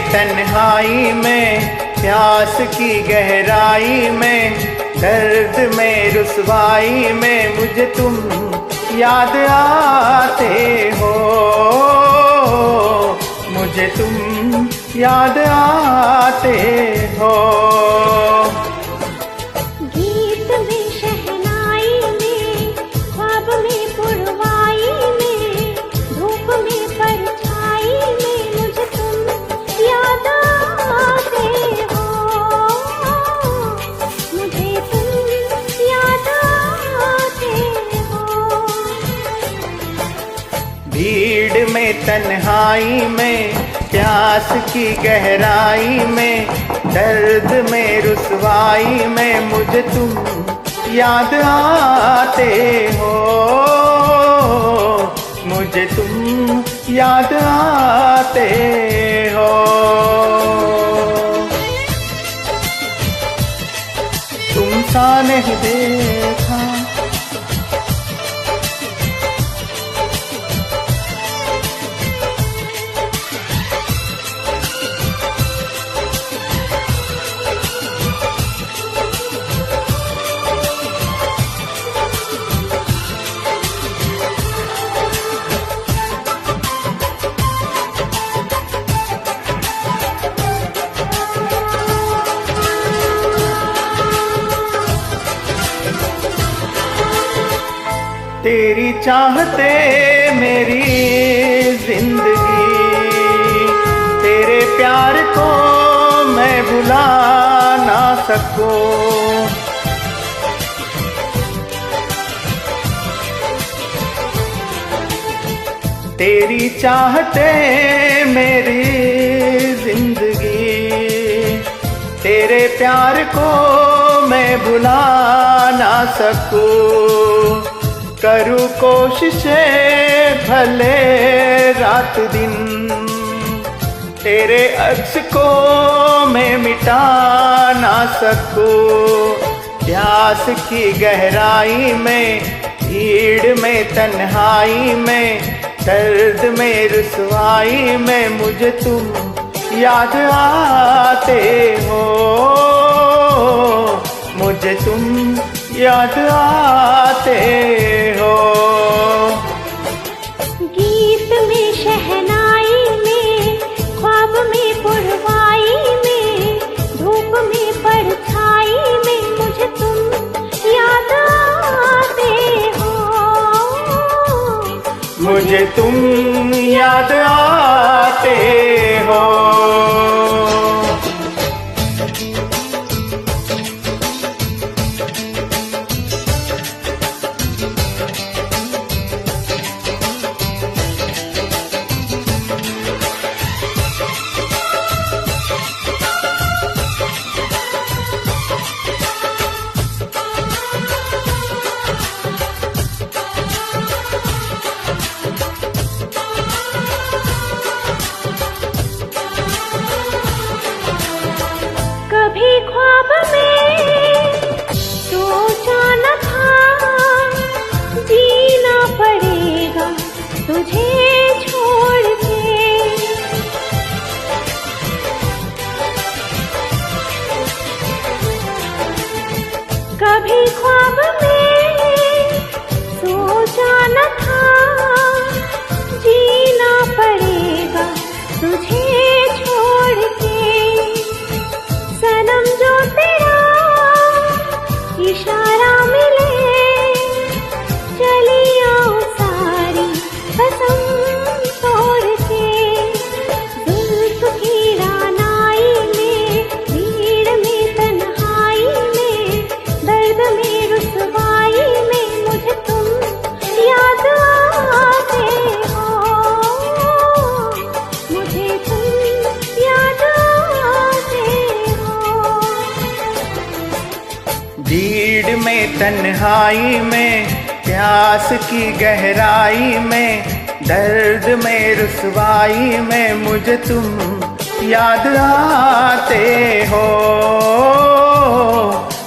तन्हाई में, प्यास की गहराई में, दर्द में रुसवाई में मुझे तुम याद आते हो, मुझे तुम याद आते हो। गीत में शहनाई में, ख्वाब में पुरवाई में, धूप में परछाई में मुझे तुम याद आते हो, मुझे तुम याद आते हो। भीड़ में तन्हाई में, प्यास की गहराई में, दर्द में रुसवाई में मुझे तुम याद आते हो, मुझे तुम याद आते हो। तुम सा नहीं देखा तेरी चाहते मेरी जिंदगी, तेरे प्यार को मैं भुला ना सकूं। तेरी चाहते मेरी जिंदगी, तेरे प्यार को मैं भुला ना सकूं। करूँ कोशिशें भले रात दिन, तेरे अक्स को मैं मिटा ना सकूं। प्यास की गहराई में, भीड़ में तन्हाई में, दर्द में रुसवाई में मुझे तुम याद आते हो, मुझे तुम याद आते हो। गीत में शहनाई में, ख्वाब में पुरवाई में, धूप में परछाई में मुझे तुम याद आते हो, मुझे तुम याद आते हो। कभी ख्वाब में सोचा न था, जीना पड़ेगा तुझे छोड़ के। कभी ख्वाब में सोचा न था, जीना पड़ेगा तुझे छोड़ के। सनम जो तेरा इशारा मिले, चली आओ सारी कसम तोड़ के। जुल्फ की रानाई में, भीड़ में तन्हाई में, दर्द में रुसवाई में मुझे तुम याद आते हो, मुझे तुम याद आते हो। भीड़ में तन्हाई में, प्यास की गहराई में, दर्द में रुसवाई में मुझे तुम याद आते हो,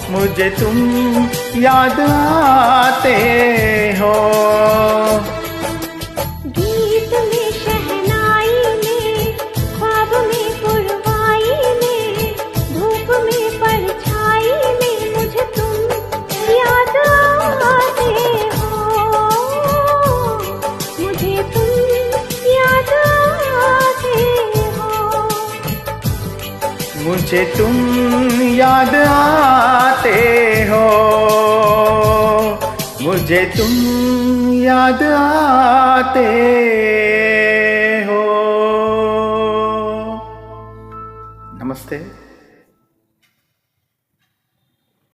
मुझे तुम याद आते हो। गीत में शहनाई में, ख्वाब में मुझे तुम याद आते हो, मुझे तुम याद आते